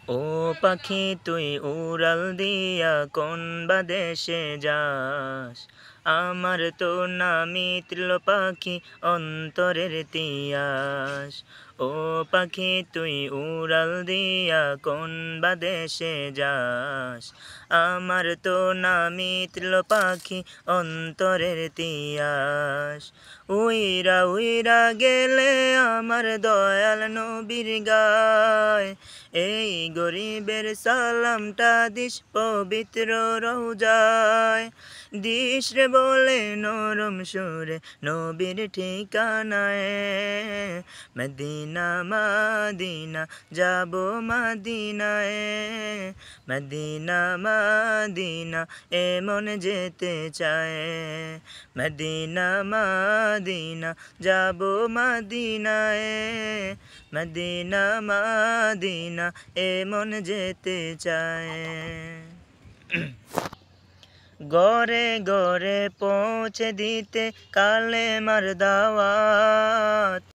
ও পাখি তুই উড়াল দিয়া কোন বা দেশে যাস, আমার তো নামি ত্রিল পাখি অন্তরের তিয়াস। ও পাখি তুই উড়াল দিয়া কোন বা দেশে যাস, আমার তো নামি ত্রিল পাখি অন্তরের তিয়াস। উইরা উইরা গেলে আমার দয়াল নবীর গায়, এই গরিবের সালামটা দিস পবিত্র রওজায়। দিস রে বলে নরম সুরে নবীর ঠিকানায়, মদিনা মদিনা যাব মদিনায়, মদিনা মদিনা এমন যেতে চায়। মদিনা মদিনা যাব মদিনায়, মদিনা মদিনা এমন যেতে চায়। ঘরে ঘরে পৌঁছে দিতে কালেমার দাওয়াত,